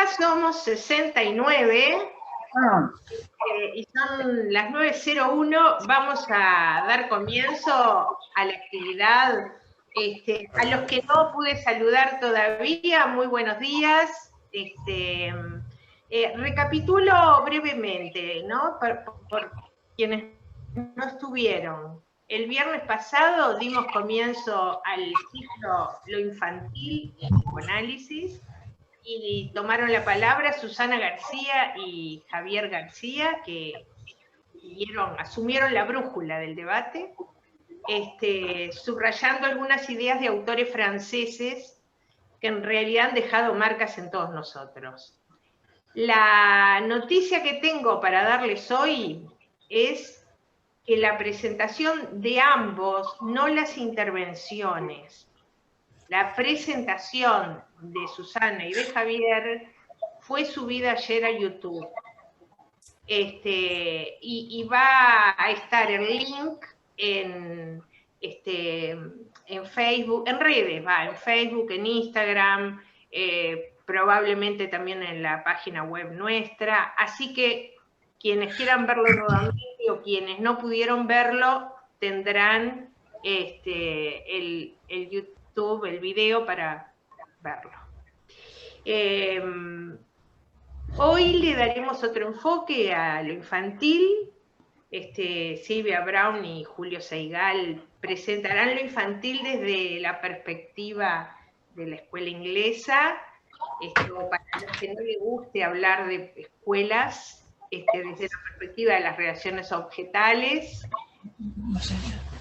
ya somos 69 y son las 9:01. Vamos a dar comienzo a la actividad. A los que no pude saludar todavía, muy buenos días. Recapitulo brevemente, ¿no? Por quienes no estuvieron. El viernes pasado dimos comienzo al ciclo Lo Infantil en Psicoanálisis y tomaron la palabra Susana García y Javier García, que asumieron la brújula del debate, subrayando algunas ideas de autores franceses que en realidad han dejado marcas en todos nosotros. La noticia que tengo para darles hoy es que la presentación de ambos, no las intervenciones, la presentación de Susana y de Javier fue subida ayer a YouTube. Y va a estar el link en Facebook, en redes, en Facebook, en Instagram, probablemente también en la página web nuestra. Así que quienes quieran verlo nuevamente o quienes no pudieron verlo, tendrán el YouTube, el video para verlo. Hoy le daremos otro enfoque a lo infantil. Silvia Brown y Julio Saigal presentarán lo infantil desde la perspectiva de la escuela inglesa, para los que no les guste hablar de escuelas, desde la perspectiva de las relaciones objetales.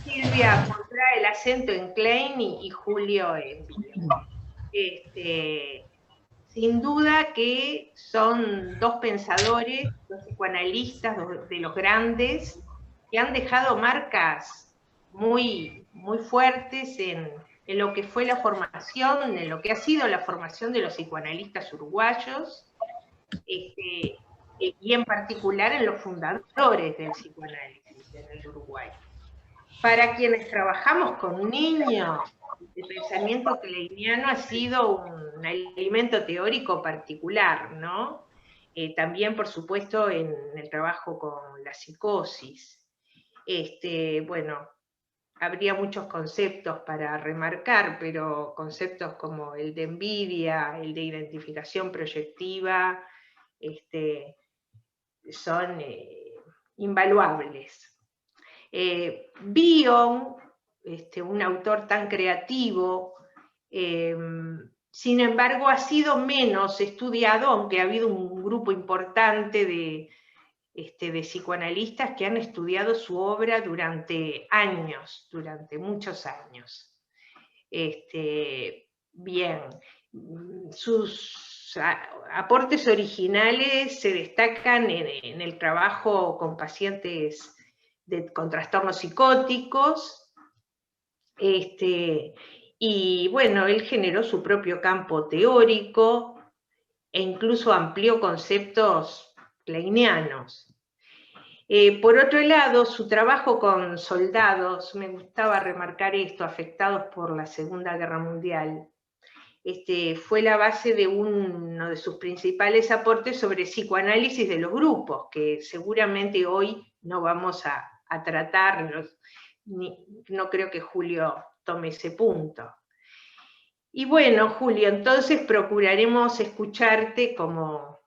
Silvia pondrá el acento en Klein y Julio en Bion. Sin duda que son dos pensadores, dos psicoanalistas, de los grandes, que han dejado marcas muy, muy fuertes en lo que fue la formación, en lo que ha sido la formación de los psicoanalistas uruguayos, y en particular en los fundadores del psicoanálisis en el Uruguay. Para quienes trabajamos con niños, el pensamiento kleiniano ha sido un alimento teórico particular, ¿no? También, por supuesto, en el trabajo con la psicosis. Bueno, habría muchos conceptos para remarcar, pero conceptos como el de envidia, el de identificación proyectiva, son invaluables. Bion, un autor tan creativo, sin embargo ha sido menos estudiado, aunque ha habido un grupo importante de psicoanalistas que han estudiado su obra durante años, durante muchos años. Bien, sus aportes originales se destacan en el trabajo con pacientes con trastornos psicóticos, y bueno, él generó su propio campo teórico e incluso amplió conceptos kleinianos. Por otro lado, su trabajo con soldados, me gustaba remarcar esto, afectados por la Segunda Guerra Mundial, fue la base de uno de sus principales aportes sobre psicoanálisis de los grupos, que seguramente hoy no vamos a tratar, no creo que Julio tome ese punto. Y bueno, Julio, entonces procuraremos escucharte como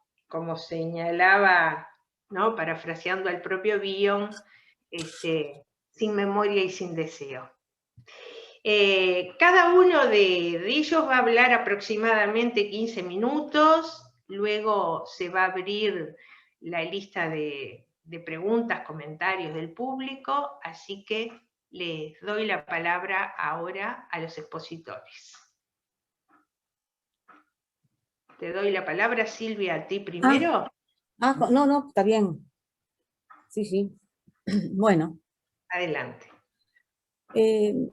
señalaba, ¿no? Parafraseando al propio Bion, sin memoria y sin deseo. Cada uno de ellos va a hablar aproximadamente 15 minutos, luego se va a abrir la lista de preguntas, comentarios del público, así que les doy la palabra ahora a los expositores. Te doy la palabra, Silvia, a ti primero. No, está bien. Sí. Bueno. Adelante. Me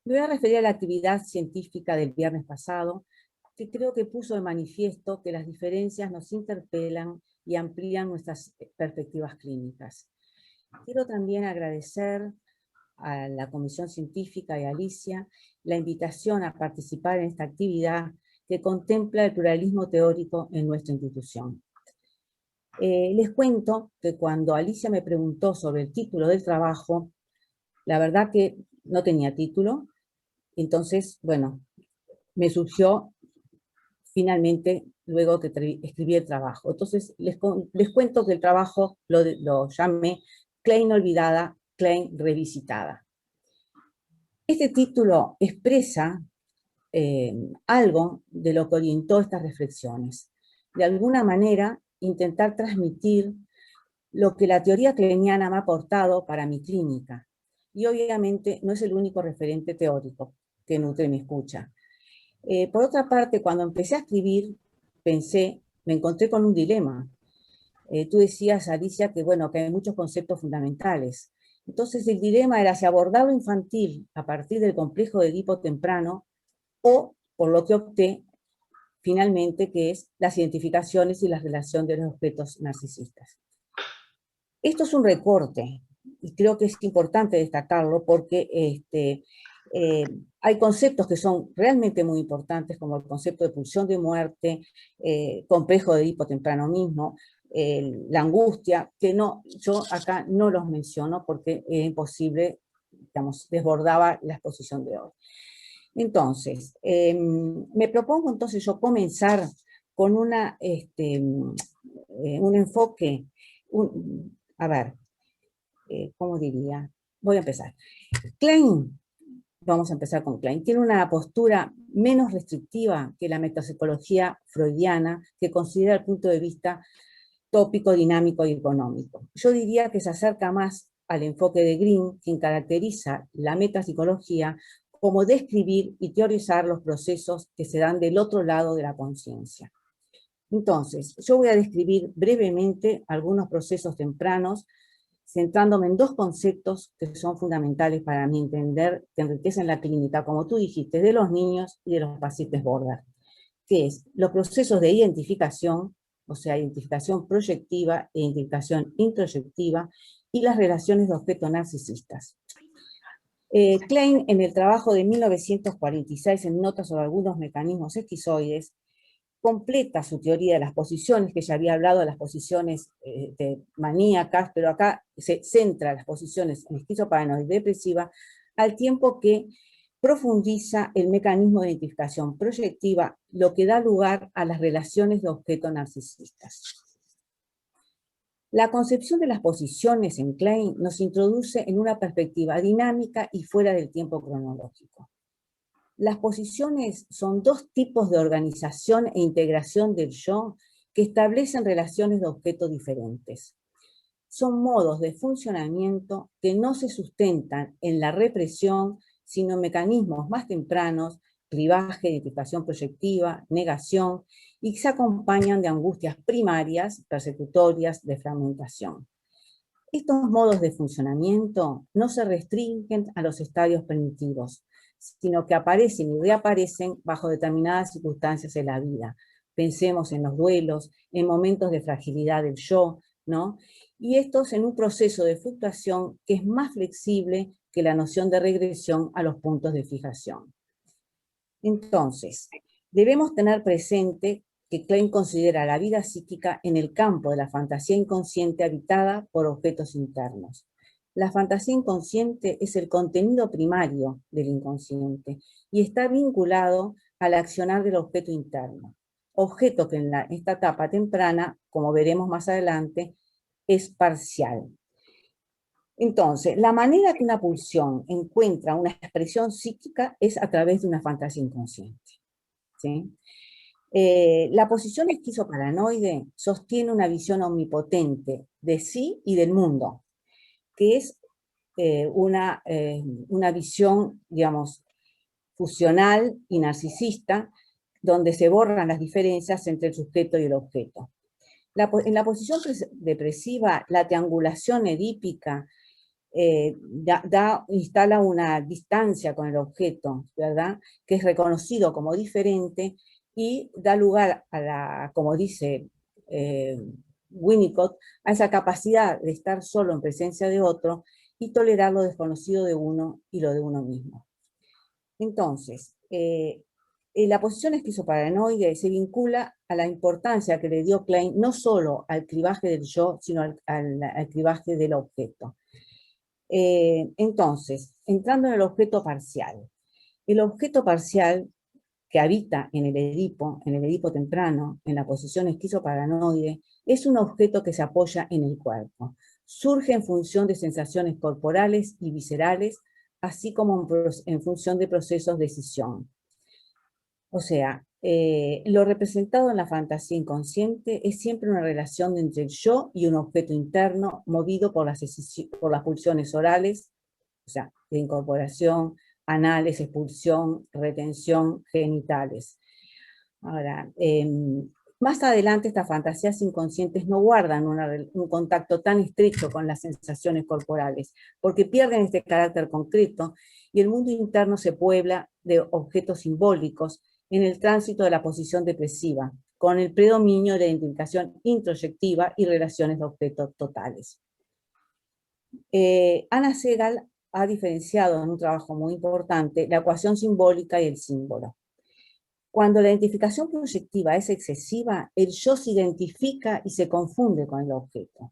voy a referir a la actividad científica del viernes pasado, que creo que puso de manifiesto que las diferencias nos interpelan y amplían nuestras perspectivas clínicas. Quiero también agradecer a la Comisión Científica y a Alicia la invitación a participar en esta actividad que contempla el pluralismo teórico en nuestra institución. Les cuento que cuando Alicia me preguntó sobre el título del trabajo, la verdad que no tenía título, entonces, bueno, me surgió finalmente luego que escribí el trabajo. Entonces, les cuento que el trabajo lo llamé Klein olvidada, Klein revisitada. Este título expresa algo de lo que orientó estas reflexiones. De alguna manera, intentar transmitir lo que la teoría kleiniana me ha aportado para mi clínica. Y obviamente no es el único referente teórico que nutre mi escucha. Por otra parte, cuando empecé a escribir, me encontré con un dilema. Tú decías, Alicia, que bueno, que hay muchos conceptos fundamentales. Entonces el dilema era si abordar lo infantil a partir del complejo de Edipo temprano o por lo que opté finalmente, que es las identificaciones y la relación de los objetos narcisistas. Esto es un recorte, y creo que es importante destacarlo porque hay conceptos que son realmente muy importantes, como el concepto de pulsión de muerte, complejo de Edipo temprano mismo, la angustia, que no, yo acá no los menciono porque es imposible, digamos, desbordaba la exposición de hoy. Entonces, me propongo entonces yo comenzar con un enfoque, a ver, ¿cómo diría? Voy a empezar. Klein, vamos a empezar con Klein, tiene una postura menos restrictiva que la metapsicología freudiana, que considera el punto de vista tópico, dinámico y económico. Yo diría que se acerca más al enfoque de Green, quien caracteriza la metapsicología como describir y teorizar los procesos que se dan del otro lado de la conciencia. Entonces, yo voy a describir brevemente algunos procesos tempranos, centrándome en dos conceptos que son fundamentales para mi entender, que enriquecen la clínica, como tú dijiste, de los niños y de los pacientes border, que es los procesos de identificación, o sea, identificación proyectiva e identificación introyectiva, y las relaciones de objetos narcisistas. Klein, en el trabajo de 1946, en Notas sobre algunos mecanismos esquizoides, completa su teoría de las posiciones, que ya había hablado de las posiciones maníacas, pero acá se centra las posiciones en esquizoparanoide depresiva, al tiempo que profundiza el mecanismo de identificación proyectiva, lo que da lugar a las relaciones de objetos narcisistas. La concepción de las posiciones en Klein nos introduce en una perspectiva dinámica y fuera del tiempo cronológico. Las posiciones son dos tipos de organización e integración del yo que establecen relaciones de objetos diferentes. Son modos de funcionamiento que no se sustentan en la represión, sino en mecanismos más tempranos, clivaje, identificación proyectiva, negación, y se acompañan de angustias primarias, persecutorias, de fragmentación. Estos modos de funcionamiento no se restringen a los estadios primitivos, sino que aparecen y reaparecen bajo determinadas circunstancias de la vida. Pensemos en los duelos, en momentos de fragilidad del yo, ¿no? Y estos en un proceso de fluctuación que es más flexible que la noción de regresión a los puntos de fijación. Entonces, debemos tener presente que Klein considera la vida psíquica en el campo de la fantasía inconsciente habitada por objetos internos. La fantasía inconsciente es el contenido primario del inconsciente y está vinculado al accionar del objeto interno, objeto que en esta etapa temprana, como veremos más adelante, es parcial. Entonces, la manera que una pulsión encuentra una expresión psíquica es a través de una fantasía inconsciente, ¿sí? La posición esquizoparanoide sostiene una visión omnipotente de sí y del mundo, que es una visión, digamos, fusional y narcisista, donde se borran las diferencias entre el sujeto y el objeto. En la posición depresiva, la triangulación edípica instala una distancia con el objeto, ¿verdad?, que es reconocido como diferente y da lugar a como dice Winnicott, a esa capacidad de estar solo en presencia de otro y tolerar lo desconocido de uno y lo de uno mismo. Entonces, La posición esquizoparanoide se vincula a la importancia que le dio Klein no solo al clivaje del yo, sino al clivaje del objeto. Entonces, entrando en el objeto parcial. El objeto parcial que habita en el Edipo temprano, en la posición esquizoparanoide, es un objeto que se apoya en el cuerpo. Surge en función de sensaciones corporales y viscerales, así como en función de procesos de decisión. O sea, lo representado en la fantasía inconsciente es siempre una relación entre el yo y un objeto interno movido por las pulsiones orales, o sea, de incorporación, anales, expulsión, retención, genitales. Ahora, más adelante estas fantasías inconscientes no guardan un contacto tan estrecho con las sensaciones corporales, porque pierden este carácter concreto y el mundo interno se puebla de objetos simbólicos en el tránsito de la posición depresiva, con el predominio de la identificación introyectiva y relaciones de objetos totales. Anna Segal ha diferenciado en un trabajo muy importante la ecuación simbólica y el símbolo. Cuando la identificación proyectiva es excesiva, el yo se identifica y se confunde con el objeto.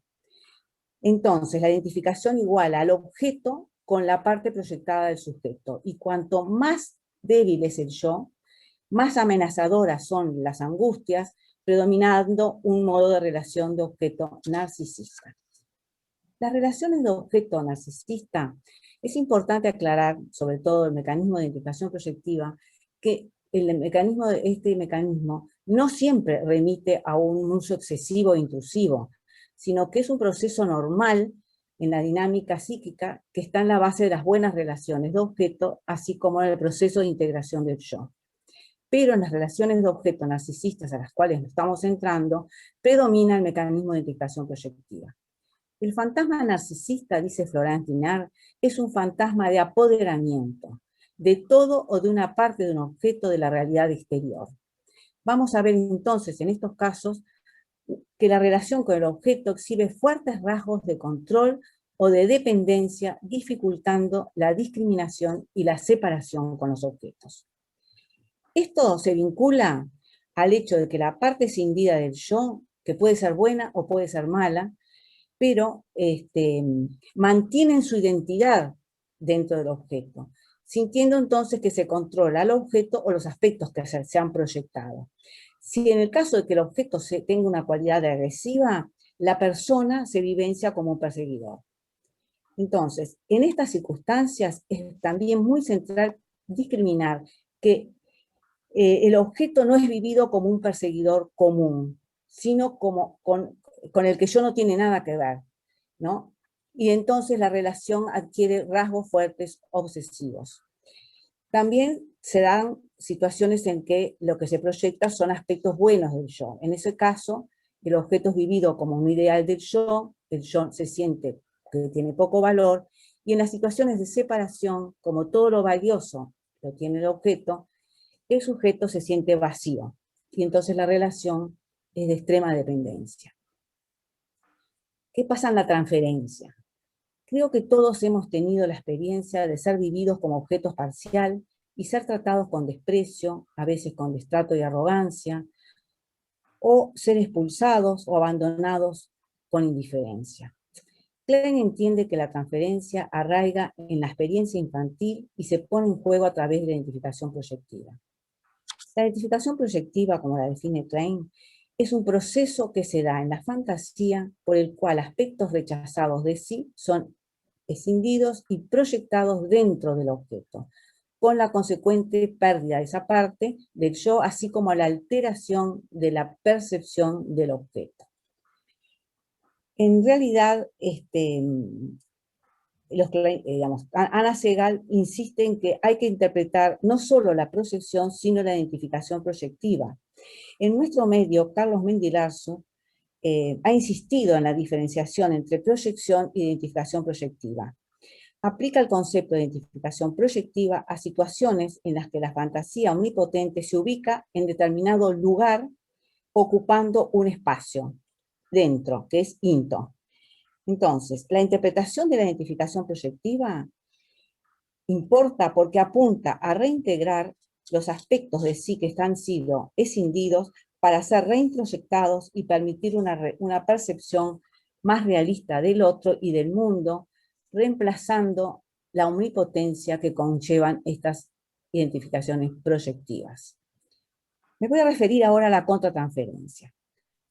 Entonces, la identificación iguala al objeto con la parte proyectada del sujeto. Y cuanto más débil es el yo, más amenazadoras son las angustias, predominando un modo de relación de objeto narcisista. Las relaciones de objeto narcisista, es importante aclarar, sobre todo el mecanismo de identificación proyectiva, que este mecanismo no siempre remite a un uso excesivo e intrusivo, sino que es un proceso normal en la dinámica psíquica que está en la base de las buenas relaciones de objeto, así como en el proceso de integración del yo. Pero en las relaciones de objeto narcisistas a las cuales nos estamos entrando, predomina el mecanismo de identificación proyectiva. El fantasma narcisista, dice Florent Guinard, es un fantasma de apoderamiento de todo o de una parte de un objeto de la realidad exterior. Vamos a ver entonces en estos casos que la relación con el objeto exhibe fuertes rasgos de control o de dependencia, dificultando la discriminación y la separación con los objetos. Esto se vincula al hecho de que la parte escindida del yo, que puede ser buena o puede ser mala, pero mantienen su identidad dentro del objeto, sintiendo entonces que se controla al objeto o los aspectos que se han proyectado. Si en el caso de que el objeto tenga una cualidad agresiva, la persona se vivencia como un perseguidor. Entonces, en estas circunstancias es también muy central discriminar que el objeto no es vivido como un perseguidor común, sino como con el que yo no tiene nada que ver, ¿no? Y entonces la relación adquiere rasgos fuertes obsesivos. También se dan situaciones en que lo que se proyecta son aspectos buenos del yo. En ese caso, el objeto es vivido como un ideal del yo, el yo se siente que tiene poco valor, y en las situaciones de separación, como todo lo valioso lo tiene el objeto, el sujeto se siente vacío, y entonces la relación es de extrema dependencia. ¿Qué pasa en la transferencia? Creo que todos hemos tenido la experiencia de ser vividos como objetos parcial y ser tratados con desprecio, a veces con destrato y arrogancia, o ser expulsados o abandonados con indiferencia. Klein entiende que la transferencia arraiga en la experiencia infantil y se pone en juego a través de la identificación proyectiva. La identificación proyectiva, como la define Klein, es un proceso que se da en la fantasía por el cual aspectos rechazados de sí son escindidos y proyectados dentro del objeto, con la consecuente pérdida de esa parte del yo, así como la alteración de la percepción del objeto. En realidad, Anna Segal insiste en que hay que interpretar no solo la proyección, sino la identificación proyectiva. En nuestro medio, Carlos Mendilarzo ha insistido en la diferenciación entre proyección e identificación proyectiva. Aplica el concepto de identificación proyectiva a situaciones en las que la fantasía omnipotente se ubica en determinado lugar ocupando un espacio dentro, que es into. Entonces, la interpretación de la identificación proyectiva importa porque apunta a reintegrar los aspectos de sí que han sido escindidos para ser reintroyectados y permitir una percepción más realista del otro y del mundo, reemplazando la omnipotencia que conllevan estas identificaciones proyectivas. Me voy a referir ahora a la contratransferencia.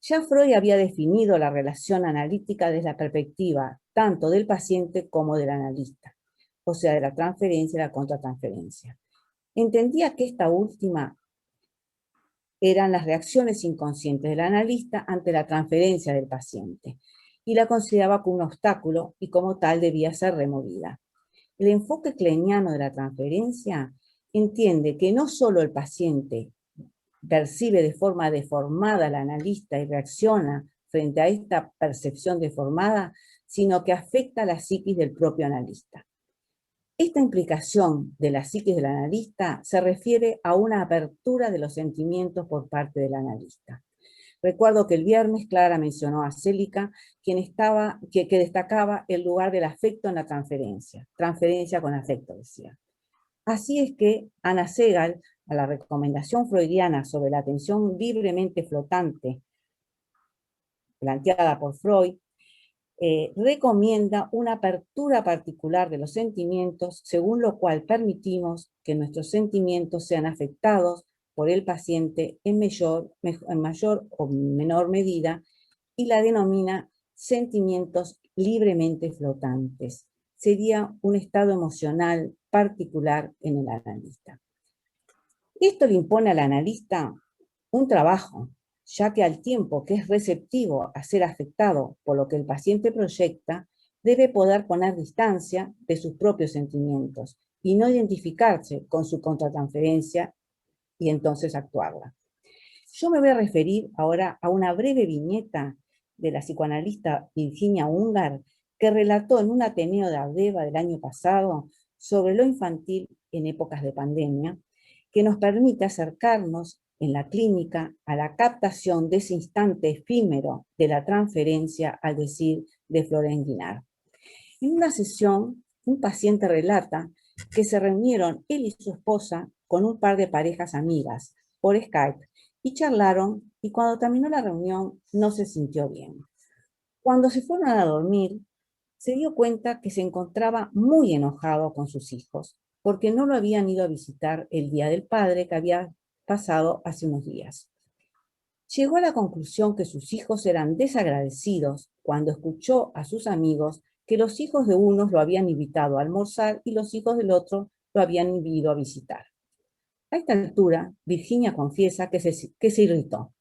Ya Freud había definido la relación analítica desde la perspectiva tanto del paciente como del analista, o sea, de la transferencia y la contratransferencia. Entendía que esta última eran las reacciones inconscientes del analista ante la transferencia del paciente, y la consideraba como un obstáculo y como tal debía ser removida. El enfoque kleiniano de la transferencia entiende que no solo el paciente percibe de forma deformada al analista y reacciona frente a esta percepción deformada, sino que afecta a la psiquis del propio analista. Esta implicación de la psiquis del analista se refiere a una apertura de los sentimientos por parte del analista. Recuerdo que el viernes Clara mencionó a Célica, que destacaba el lugar del afecto en la transferencia con afecto, decía. Así es que Anna Segal, a la recomendación freudiana sobre la atención libremente flotante planteada por Freud, recomienda una apertura particular de los sentimientos, según lo cual permitimos que nuestros sentimientos sean afectados por el paciente en mayor o menor medida, y la denomina sentimientos libremente flotantes. Sería un estado emocional particular en el analista. Esto le impone al analista un trabajo, ya que al tiempo que es receptivo a ser afectado por lo que el paciente proyecta, debe poder poner distancia de sus propios sentimientos y no identificarse con su contratransferencia y entonces actuarla. Yo me voy a referir ahora a una breve viñeta de la psicoanalista Virginia Ungar, que relató en un Ateneo de Ardeva del año pasado sobre lo infantil en épocas de pandemia, que nos permite acercarnos en la clínica a la captación de ese instante efímero de la transferencia, al decir de Florence Guinard. En una sesión, un paciente relata que se reunieron él y su esposa con un par de parejas amigas por Skype y charlaron, y cuando terminó la reunión no se sintió bien. Cuando se fueron a dormir, se dio cuenta que se encontraba muy enojado con sus hijos porque no lo habían ido a visitar el Día del Padre que había pasado hace unos días. Llegó a la conclusión que sus hijos eran desagradecidos cuando escuchó a sus amigos que los hijos de unos lo habían invitado a almorzar y los hijos del otro lo habían ido a visitar. A esta altura, Virginia confiesa que se irritó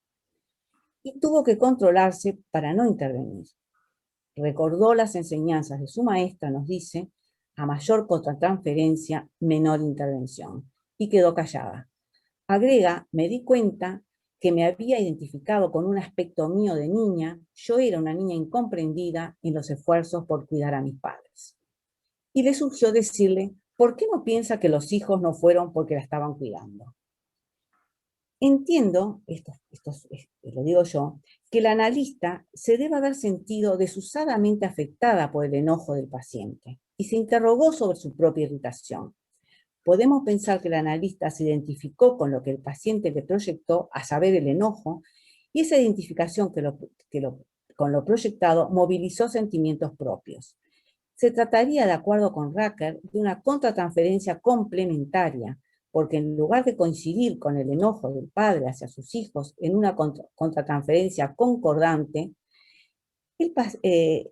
y tuvo que controlarse para no intervenir. Recordó las enseñanzas de su maestra, nos dice, a mayor contratransferencia, menor intervención, y quedó callada. Agrega, me di cuenta que me había identificado con un aspecto mío de niña, yo era una niña incomprendida en los esfuerzos por cuidar a mis padres. Y le surgió decirle, ¿por qué no piensa que los hijos no fueron porque la estaban cuidando? Entiendo, esto lo digo yo, que el analista se debe haber sentido desusadamente afectada por el enojo del paciente y se interrogó sobre su propia irritación. Podemos pensar que el analista se identificó con lo que el paciente le proyectó, a saber, el enojo, y esa identificación con lo proyectado movilizó sentimientos propios. Se trataría, de acuerdo con Racker, de una contratransferencia complementaria, porque en lugar de coincidir con el enojo del padre hacia sus hijos en una contratransferencia concordante,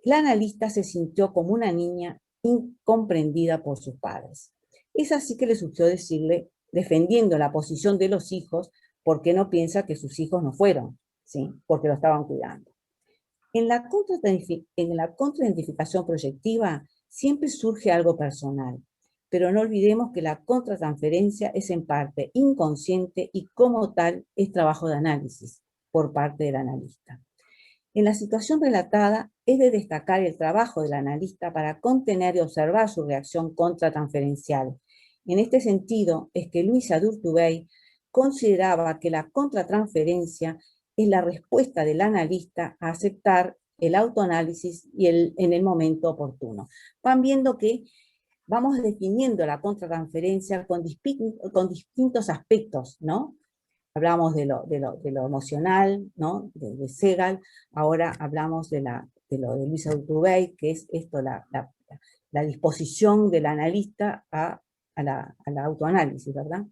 la analista se sintió como una niña incomprendida por sus padres. Es así que le surgió decirle, defendiendo la posición de los hijos, ¿por qué no piensa que sus hijos no fueron? ¿Sí? Porque lo estaban cuidando. En la contraidentificación proyectiva siempre surge algo personal, pero no olvidemos que la contratransferencia es en parte inconsciente y como tal es trabajo de análisis por parte del analista. En la situación relatada es de destacar el trabajo del analista para contener y observar su reacción contratransferencial. En este sentido es que Luisa Durtubey consideraba que la contratransferencia es la respuesta del analista a aceptar el autoanálisis en el momento oportuno. Van viendo que vamos definiendo la contratransferencia con distintos aspectos, ¿no? Hablamos de lo emocional, ¿no? De Segal, ahora hablamos de lo de Luis Althusser, que es esto, la disposición del analista a la autoanálisis, ¿verdad?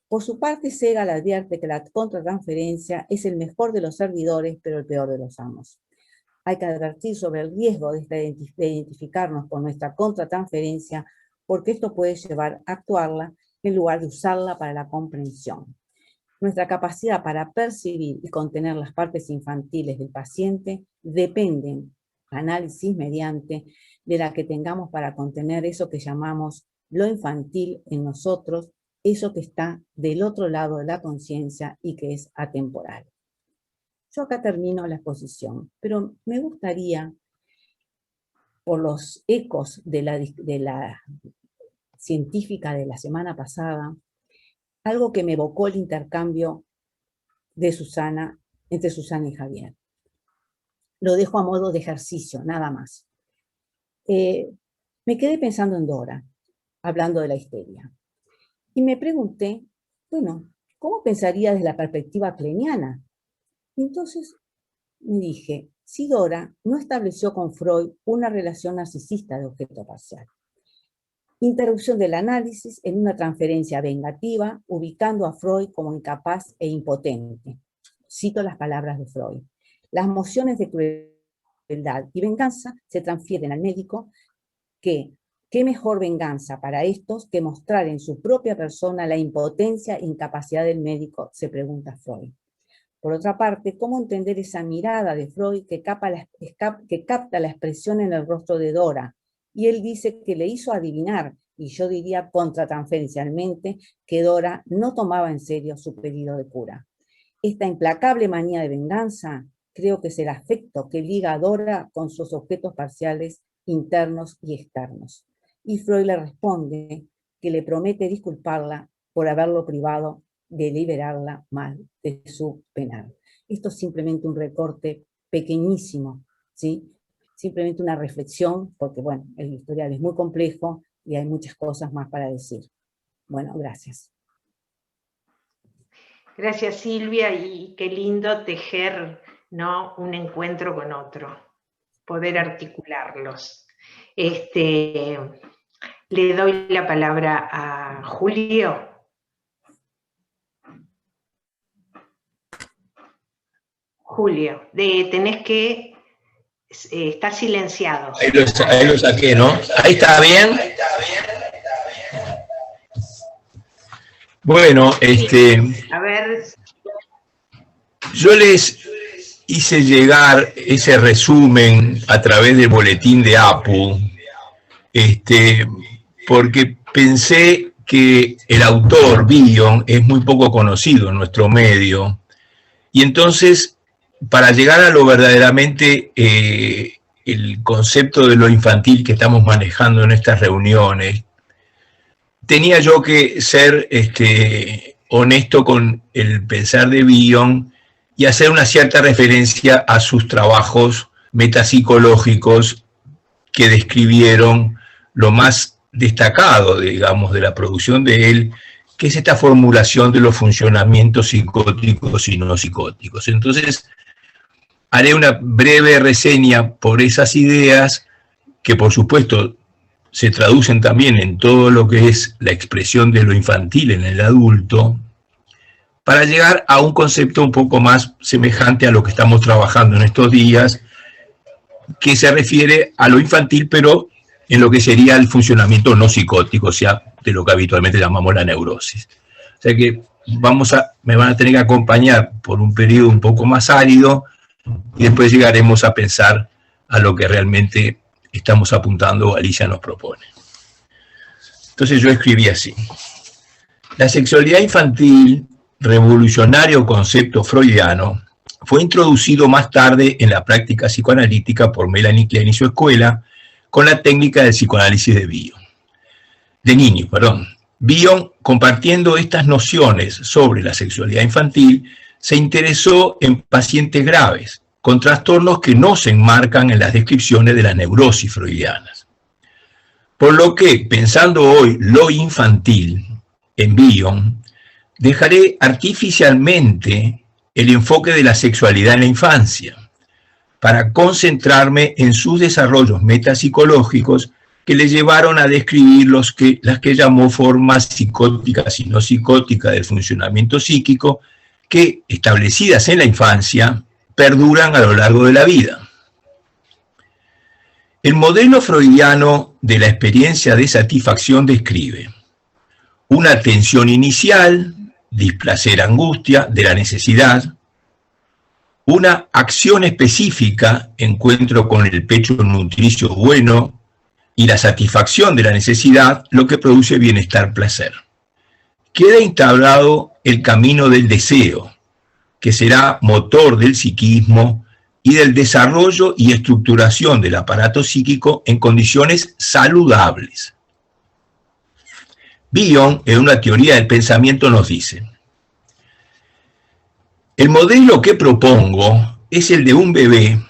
Por su parte, Segal advierte que la contratransferencia es el mejor de los servidores, pero el peor de los amos. Hay que advertir sobre el riesgo de identificarnos con nuestra contratransferencia, porque esto puede llevar a actuarla en lugar de usarla para la comprensión. Nuestra capacidad para percibir y contener las partes infantiles del paciente dependen, análisis mediante, de la que tengamos para contener eso que llamamos lo infantil en nosotros, eso que está del otro lado de la conciencia y que es atemporal. Yo acá termino la exposición, pero me gustaría, por los ecos de la científica de la semana pasada, algo que me evocó el intercambio de Susana, entre Susana y Javier. Lo dejo a modo de ejercicio, nada más. Me quedé pensando en Dora, hablando de la histeria. Y me pregunté, bueno, ¿cómo pensaría desde la perspectiva kleiniana? Entonces me dije, si Dora no estableció con Freud una relación narcisista de objeto parcial. Interrupción del análisis en una transferencia vengativa, ubicando a Freud como incapaz e impotente. Cito las palabras de Freud. Las emociones de crueldad y venganza se transfieren al médico, que qué mejor venganza para estos que mostrar en su propia persona la impotencia e incapacidad del médico, se pregunta Freud. Por otra parte, ¿cómo entender esa mirada de Freud que capta la expresión en el rostro de Dora? Y él dice que le hizo adivinar, y yo diría contratransferencialmente, que Dora no tomaba en serio su pedido de cura. Esta implacable manía de venganza creo que es el afecto que liga a Dora con sus objetos parciales internos y externos. Y Freud le responde que le promete disculparla por haberlo privado de liberarla mal de su penal. Esto es simplemente un recorte pequeñísimo, ¿sí? Simplemente una reflexión, porque bueno, el historial es muy complejo y hay muchas cosas más para decir. Bueno, gracias. Gracias, Silvia, y qué lindo tejer, ¿no?, un encuentro con otro, poder articularlos. Le doy la palabra a Julio. Julio, tenés que estar silenciado. Ahí lo saqué, ¿no? Ahí está bien. Bueno, A ver. Yo les hice llegar ese resumen a través del boletín de APU, porque pensé que el autor, Bion, es muy poco conocido en nuestro medio, y entonces, para llegar a lo verdaderamente el concepto de lo infantil que estamos manejando en estas reuniones, tenía yo que ser honesto con el pensar de Bion y hacer una cierta referencia a sus trabajos metapsicológicos que describieron lo más destacado, digamos, de la producción de él, que es esta formulación de los funcionamientos psicóticos y no psicóticos. Entonces, haré una breve reseña por esas ideas, que por supuesto se traducen también en todo lo que es la expresión de lo infantil en el adulto, para llegar a un concepto un poco más semejante a lo que estamos trabajando en estos días, que se refiere a lo infantil, pero en lo que sería el funcionamiento no psicótico, o sea, de lo que habitualmente llamamos la neurosis. O sea que me van a tener que acompañar por un periodo un poco más árido, y después llegaremos a pensar a lo que realmente estamos apuntando o Alicia nos propone. Entonces yo escribí así: la sexualidad infantil, revolucionario concepto freudiano, fue introducido más tarde en la práctica psicoanalítica por Melanie Klein y su escuela con la técnica del psicoanálisis de Niño. Bion, compartiendo estas nociones sobre la sexualidad infantil, se interesó en pacientes graves, con trastornos que no se enmarcan en las descripciones de las neurosis freudianas. Por lo que, pensando hoy lo infantil en Bion, dejaré artificialmente el enfoque de la sexualidad en la infancia, para concentrarme en sus desarrollos metapsicológicos que le llevaron a describir las que llamó formas psicóticas y no psicóticas del funcionamiento psíquico, que, establecidas en la infancia, perduran a lo largo de la vida. El modelo freudiano de la experiencia de satisfacción describe una tensión inicial, displacer, angustia de la necesidad, una acción específica, encuentro con el pecho nutricio bueno, y la satisfacción de la necesidad, lo que produce bienestar, placer. Queda instaurado el camino del deseo, que será motor del psiquismo y del desarrollo y estructuración del aparato psíquico en condiciones saludables. Bion, en una teoría del pensamiento, nos dice: el modelo que propongo es el de un bebé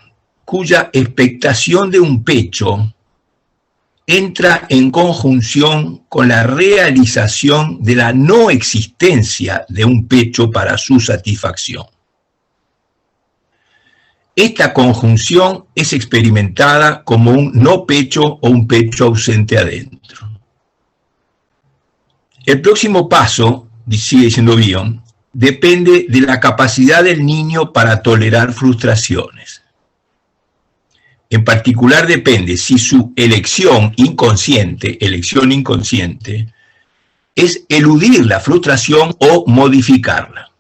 cuya expectación de un pecho entra en conjunción con la realización de la no existencia de un pecho para su satisfacción. Esta conjunción es experimentada como un no pecho o un pecho ausente adentro. El próximo paso, sigue diciendo Bion, depende de la capacidad del niño para tolerar frustraciones. En particular depende si su elección inconsciente, es eludir la frustración o modificarla.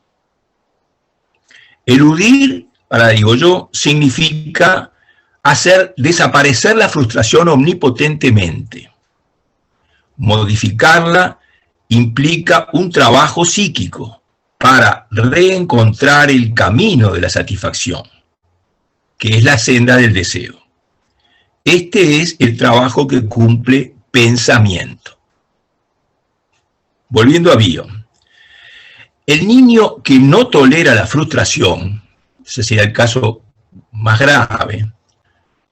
Eludir, ahora digo yo, significa hacer desaparecer la frustración omnipotentemente. Modificarla implica un trabajo psíquico para reencontrar el camino de la satisfacción, que es la senda del deseo. Este es el trabajo que cumple pensamiento. Volviendo a Bion, el niño que no tolera la frustración, ese sería el caso más grave,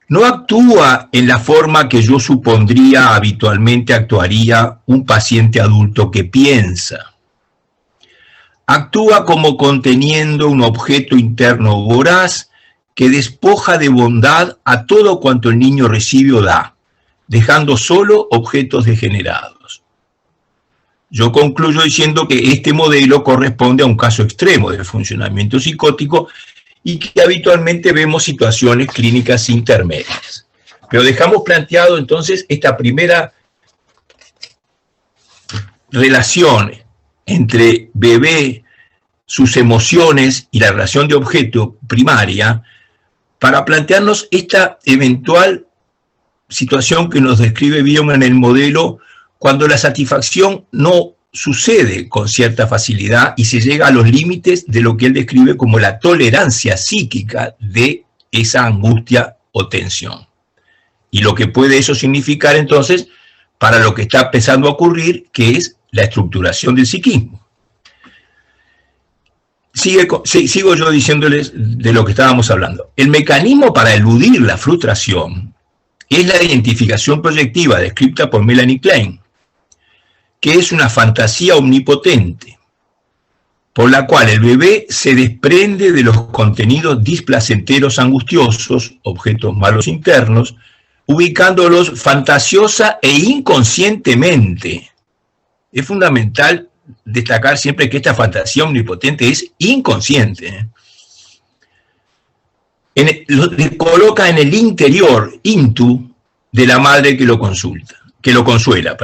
no actúa en la forma que yo supondría habitualmente actuaría un paciente adulto que piensa. Actúa como conteniendo un objeto interno voraz que despoja de bondad a todo cuanto el niño recibe o da, dejando solo objetos degenerados. Yo concluyo diciendo que este modelo corresponde a un caso extremo de funcionamiento psicótico y que habitualmente vemos situaciones clínicas intermedias. Pero dejamos planteado entonces esta primera relación entre bebé, sus emociones y la relación de objeto primaria, para plantearnos esta eventual situación que nos describe Bion en el modelo, cuando la satisfacción no sucede con cierta facilidad y se llega a los límites de lo que él describe como la tolerancia psíquica de esa angustia o tensión. Y lo que puede eso significar entonces para lo que está empezando a ocurrir, que es la estructuración del psiquismo. Sigo yo diciéndoles de lo que estábamos hablando. El mecanismo para eludir la frustración es la identificación proyectiva descrita por Melanie Klein, que es una fantasía omnipotente, por la cual el bebé se desprende de los contenidos displacenteros angustiosos, objetos malos internos, ubicándolos fantasiosa e inconscientemente. Es fundamental destacar siempre que esta fantasía omnipotente es inconsciente. Lo coloca en el interior, intu, de la madre que lo consuela.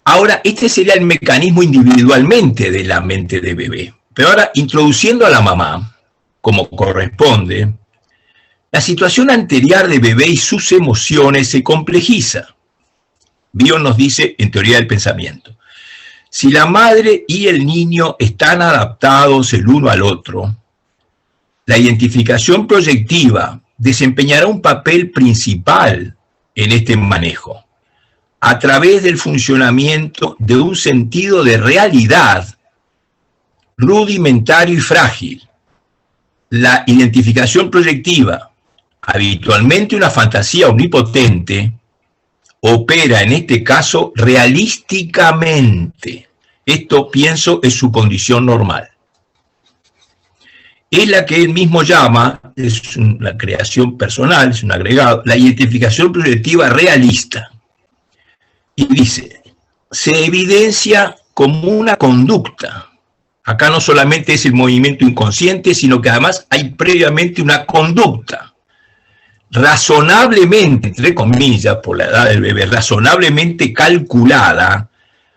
Ahora, este sería el mecanismo individualmente de la mente de bebé. Pero ahora, introduciendo a la mamá, como corresponde, la situación anterior de bebé y sus emociones se complejiza. Bion nos dice en teoría del pensamiento: si la madre y el niño están adaptados el uno al otro, la identificación proyectiva desempeñará un papel principal en este manejo, a través del funcionamiento de un sentido de realidad rudimentario y frágil. La identificación proyectiva, habitualmente una fantasía omnipotente, opera en este caso realísticamente. Esto, pienso, es su condición normal. Es la que él mismo llama, es una creación personal, es un agregado, la identificación proyectiva realista. Y dice, se evidencia como una conducta. Acá no solamente es el movimiento inconsciente, sino que además hay previamente una conducta. Razonablemente, entre comillas, por la edad del bebé, razonablemente calculada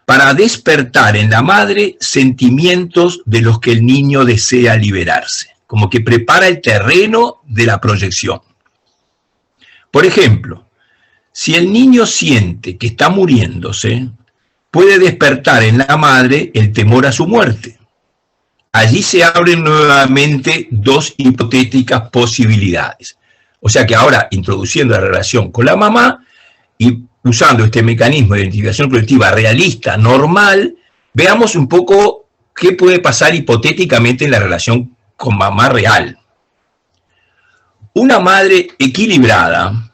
para despertar en la madre sentimientos de los que el niño desea liberarse, como que prepara el terreno de la proyección. Por ejemplo, si el niño siente que está muriéndose, puede despertar en la madre el temor a su muerte. Allí se abren nuevamente dos hipotéticas posibilidades. O sea que ahora, introduciendo la relación con la mamá y usando este mecanismo de identificación proyectiva realista, normal, veamos un poco qué puede pasar hipotéticamente en la relación con mamá real. Una madre equilibrada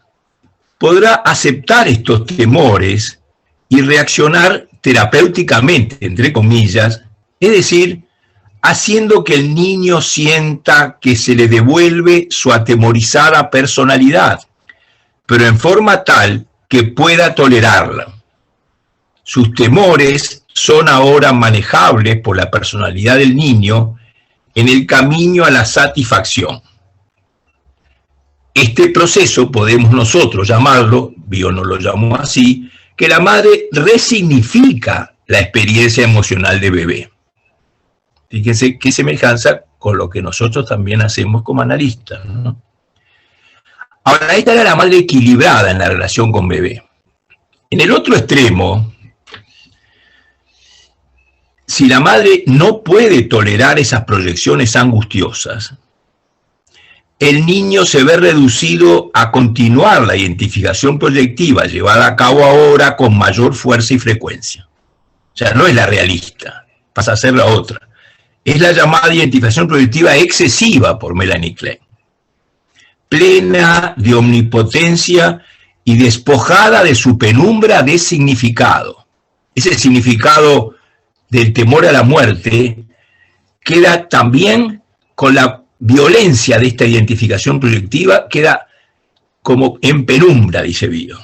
podrá aceptar estos temores y reaccionar terapéuticamente, entre comillas, es decir, haciendo que el niño sienta que se le devuelve su atemorizada personalidad, pero en forma tal que pueda tolerarla. Sus temores son ahora manejables por la personalidad del niño en el camino a la satisfacción. Este proceso podemos nosotros llamarlo, Bio no lo llamó así, que la madre resignifica la experiencia emocional de bebé. Fíjense qué semejanza con lo que nosotros también hacemos como analistas, ¿no? Ahora, esta era la madre equilibrada en la relación con bebé. En el otro extremo, si la madre no puede tolerar esas proyecciones angustiosas, el niño se ve reducido a continuar la identificación proyectiva llevada a cabo ahora con mayor fuerza y frecuencia. O sea, no es la realista, pasa a ser la otra. Es la llamada identificación proyectiva excesiva por Melanie Klein. Plena de omnipotencia y despojada de su penumbra de significado. Ese significado del temor a la muerte queda también con la violencia de esta identificación proyectiva, queda como en penumbra, dice Bio.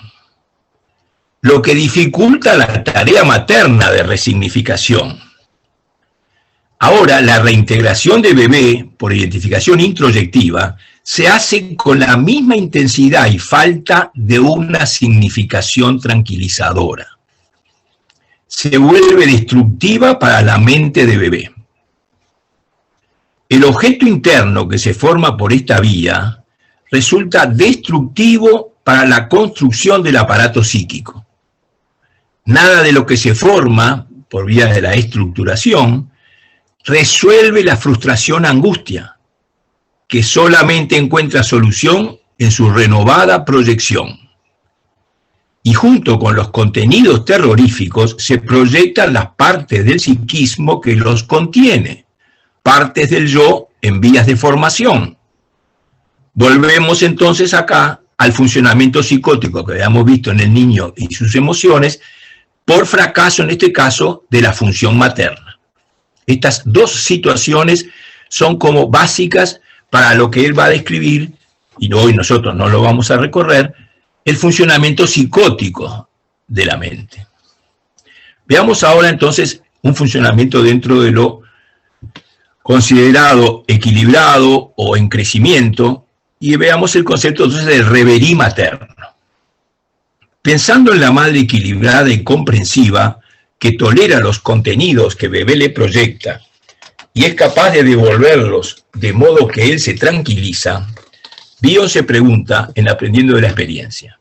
Lo que dificulta la tarea materna de resignificación. Ahora, la reintegración de bebé por identificación introyectiva se hace con la misma intensidad y falta de una significación tranquilizadora. Se vuelve destructiva para la mente de bebé. El objeto interno que se forma por esta vía resulta destructivo para la construcción del aparato psíquico. Nada de lo que se forma por vía de la estructuración resuelve la frustración-angustia, que solamente encuentra solución en su renovada proyección. Y junto con los contenidos terroríficos se proyectan las partes del psiquismo que los contiene, partes del yo en vías de formación. Volvemos entonces acá al funcionamiento psicótico que habíamos visto en el niño y sus emociones, por fracaso en este caso de la función materna. Estas dos situaciones son como básicas para lo que él va a describir, y hoy nosotros no lo vamos a recorrer, el funcionamiento psicótico de la mente. Veamos ahora entonces un funcionamiento dentro de lo considerado equilibrado o en crecimiento, y veamos el concepto entonces del reverie materno. Pensando en la madre equilibrada y comprensiva, que tolera los contenidos que bebé le proyecta y es capaz de devolverlos de modo que él se tranquiliza, Bio se pregunta en Aprendiendo de la Experiencia.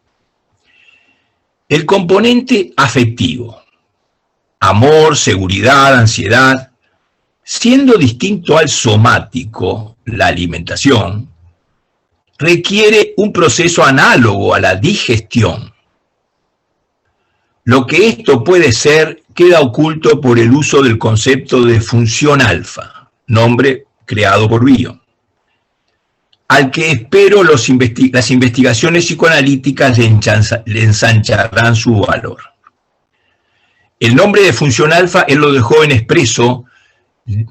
El componente afectivo, amor, seguridad, ansiedad, siendo distinto al somático, la alimentación, requiere un proceso análogo a la digestión. Lo que esto puede ser queda oculto por el uso del concepto de función alfa, nombre creado por Bio. al que espero las investigaciones psicoanalíticas le ensancharán su valor. El nombre de función alfa él lo dejó en expreso,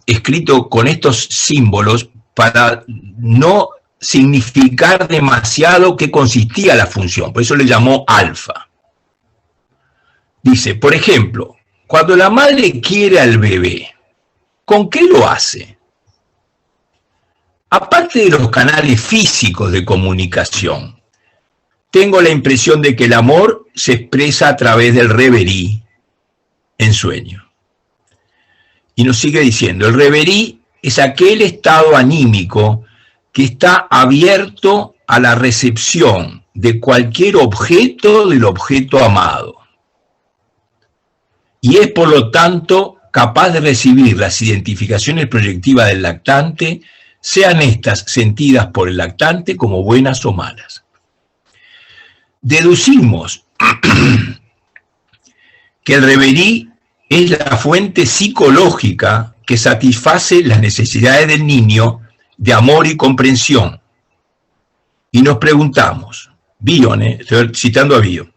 escrito con estos símbolos, para no significar demasiado qué consistía la función, por eso le llamó alfa. Dice, por ejemplo, cuando la madre quiere al bebé, ¿con qué lo hace? Aparte de los canales físicos de comunicación, tengo la impresión de que el amor se expresa a través del reverie en sueño. Y nos sigue diciendo, el reverie es aquel estado anímico que está abierto a la recepción de cualquier objeto del objeto amado. Y es por lo tanto capaz de recibir las identificaciones proyectivas del lactante, sean estas sentidas por el lactante como buenas o malas. Deducimos que el reverie es la fuente psicológica que satisface las necesidades del niño de amor y comprensión. Y nos preguntamos, Bion, estoy citando a Bion,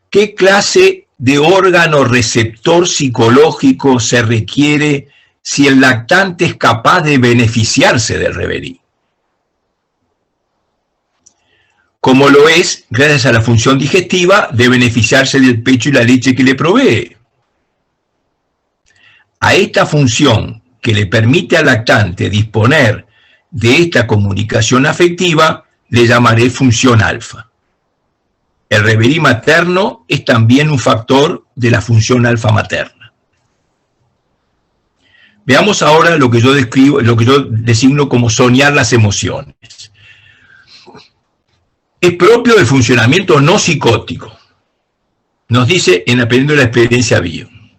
¿qué clase de órgano receptor psicológico se requiere si el lactante es capaz de beneficiarse del reverie? Como lo es, gracias a la función digestiva, de beneficiarse del pecho y la leche que le provee. A esta función que le permite al lactante disponer de esta comunicación afectiva, le llamaré función alfa. El reverie materno es también un factor de la función alfa materna. Veamos ahora lo que yo describo, lo que yo designo como soñar las emociones. Es propio del funcionamiento no psicótico. Nos dice en Aprendiendo la Experiencia Bion.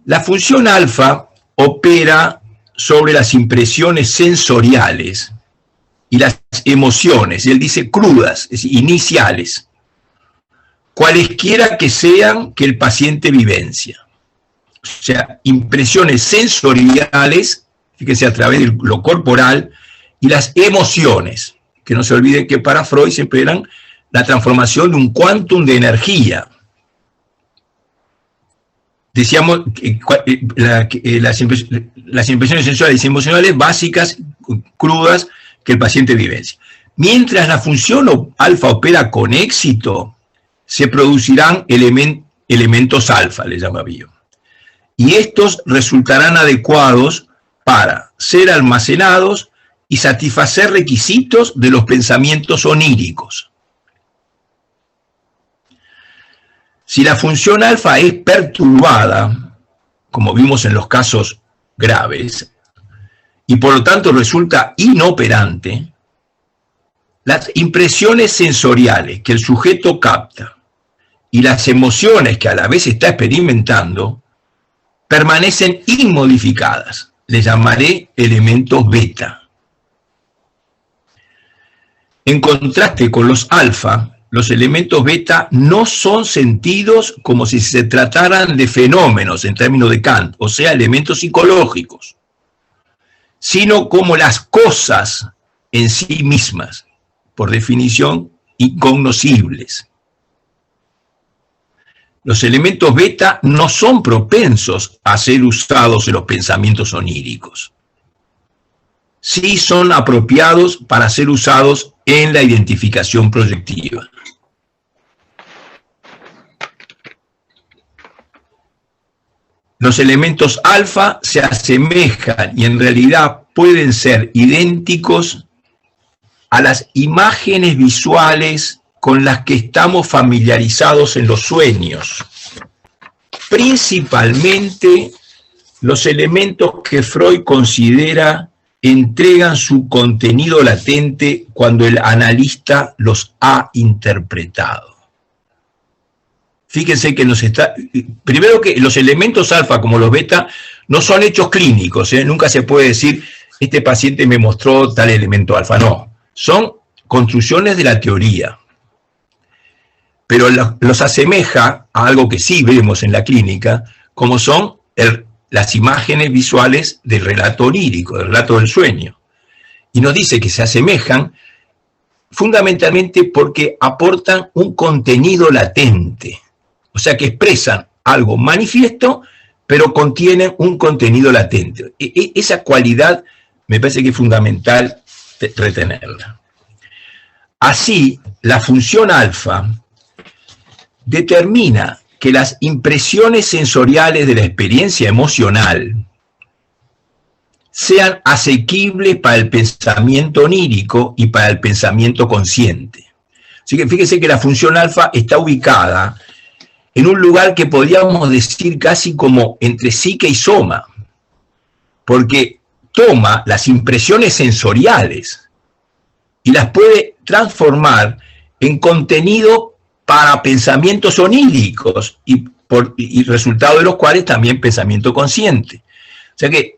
La función alfa opera sobre las impresiones sensoriales y las emociones, y él dice crudas, es decir, iniciales, cualesquiera que sean que el paciente vivencia. O sea, impresiones sensoriales, fíjense, a través de lo corporal, y las emociones, que no se olviden que para Freud siempre eran la transformación de un quantum de energía. Decíamos las impresiones sensoriales y emocionales básicas, crudas, que el paciente vivencia. Mientras la función alfa opera con éxito, se producirán elementos alfa, le llama Bion. Y estos resultarán adecuados para ser almacenados y satisfacer requisitos de los pensamientos oníricos. Si la función alfa es perturbada, como vimos en los casos graves, y por lo tanto resulta inoperante, las impresiones sensoriales que el sujeto capta y las emociones que a la vez está experimentando permanecen inmodificadas. Les llamaré elementos beta. En contraste con los alfa, los elementos beta no son sentidos como si se trataran de fenómenos en términos de Kant, o sea, elementos psicológicos, sino como las cosas en sí mismas, por definición, incognoscibles. Los elementos beta no son propensos a ser usados en los pensamientos oníricos. Sí son apropiados para ser usados en la identificación proyectiva. Los elementos alfa se asemejan y en realidad pueden ser idénticos a las imágenes visuales con las que estamos familiarizados en los sueños. Principalmente los elementos que Freud considera entregan su contenido latente cuando el analista los ha interpretado. Fíjense que primero que los elementos alfa como los beta no son hechos clínicos, nunca se puede decir, este paciente me mostró tal elemento alfa, no, son construcciones de la teoría. Pero los asemeja a algo que sí vemos en la clínica, como son las imágenes visuales del relato onírico, del relato del sueño. y nos dice que se asemejan fundamentalmente porque aportan un contenido latente, o sea que expresan algo manifiesto, pero contienen un contenido latente. Esa cualidad me parece que es fundamental retenerla. Así, la función alfa determina que las impresiones sensoriales de la experiencia emocional sean asequibles para el pensamiento onírico y para el pensamiento consciente. Así que fíjense que la función alfa está ubicada en un lugar que podríamos decir casi como entre psique y soma, porque toma las impresiones sensoriales y las puede transformar en contenido para pensamientos oníricos y resultado de los cuales también pensamiento consciente. O sea que,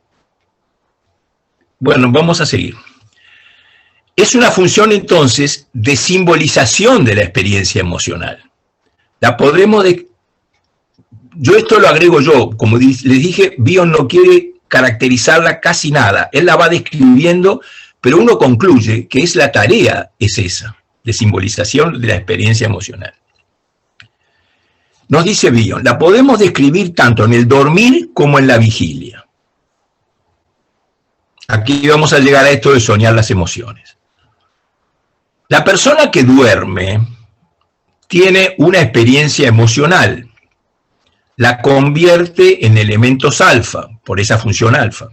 bueno, vamos a seguir. Es una función entonces de simbolización de la experiencia emocional. La podremos yo esto lo agrego yo, como les dije, Bion no quiere caracterizarla casi nada, él la va describiendo, pero uno concluye que la tarea es esa, de simbolización de la experiencia emocional. Nos dice Bion, la podemos describir tanto en el dormir como en la vigilia. Aquí vamos a llegar a esto de soñar las emociones. La persona que duerme tiene una experiencia emocional, la convierte en elementos alfa, por esa función alfa,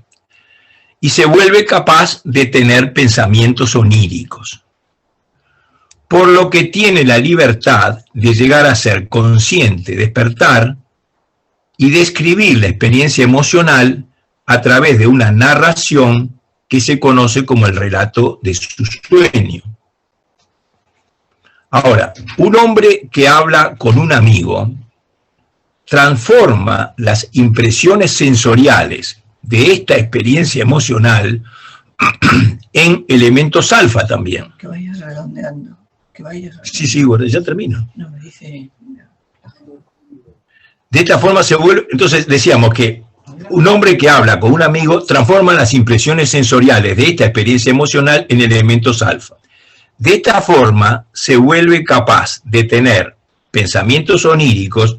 y se vuelve capaz de tener pensamientos oníricos, por lo que tiene la libertad de llegar a ser consciente, despertar y describir la experiencia emocional a través de una narración que se conoce como el relato de su sueño. Ahora, un hombre que habla con un amigo transforma las impresiones sensoriales de esta experiencia emocional en elementos alfa también. Que vayas redondeando. Que vayas redondeando. Sí, bueno, ya termino. No, me dice... De esta forma se vuelve, entonces decíamos que un hombre que habla con un amigo transforma las impresiones sensoriales de esta experiencia emocional en elementos alfa. De esta forma se vuelve capaz de tener pensamientos oníricos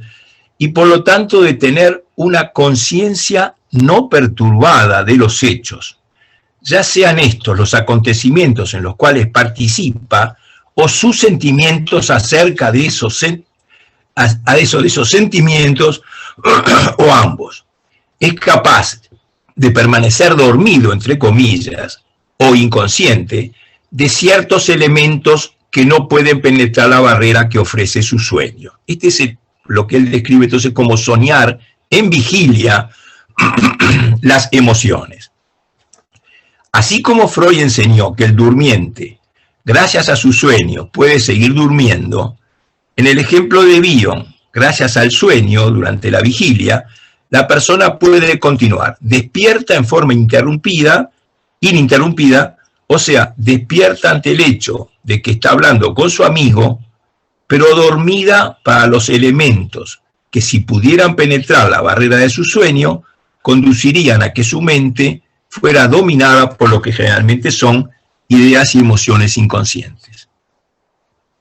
y por lo tanto de tener una conciencia no perturbada de los hechos, ya sean estos los acontecimientos en los cuales participa o sus sentimientos acerca de esos sentimientos o ambos. Es capaz de permanecer dormido, entre comillas, o inconsciente, de ciertos elementos que no pueden penetrar la barrera que ofrece su sueño. Este es lo que él describe entonces como soñar en vigilia las emociones. Así como Freud enseñó que el durmiente, gracias a su sueño, puede seguir durmiendo, en el ejemplo de Bion, gracias al sueño durante la vigilia, la persona puede continuar despierta en forma ininterrumpida, o sea, despierta ante el hecho de que está hablando con su amigo, pero dormida para los elementos que, si pudieran penetrar la barrera de su sueño, conducirían a que su mente fuera dominada por lo que generalmente son ideas y emociones inconscientes.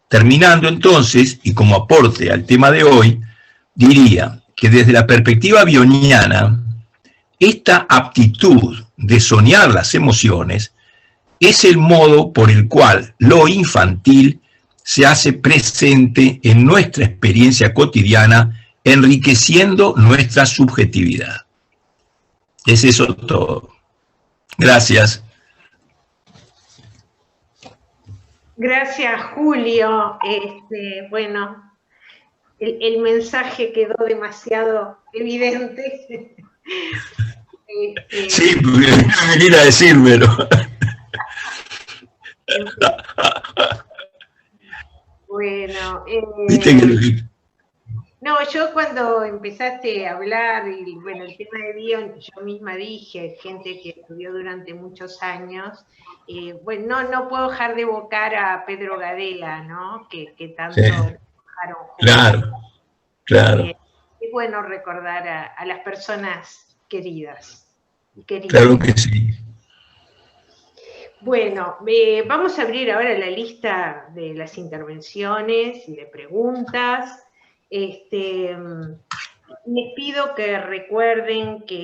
Terminando entonces, y como aporte al tema de hoy, diría que desde la perspectiva bioniana, esta aptitud de soñar las emociones es el modo por el cual lo infantil se hace presente en nuestra experiencia cotidiana, enriqueciendo nuestra subjetividad. Es eso todo. Gracias. Gracias, Julio. Bueno, el mensaje quedó demasiado evidente. Sí, venir a decírmelo. Bueno, no, yo cuando empezaste a hablar, y bueno, el tema de Bion, yo misma dije, gente que estudió durante muchos años, bueno, no puedo dejar de evocar a Pedro Gadela, ¿no? Que tanto sí, trabajaron juntos. Claro. Es bueno recordar a las personas queridas. Claro que sí. Bueno, vamos a abrir ahora la lista de las intervenciones y de preguntas. Les pido que recuerden que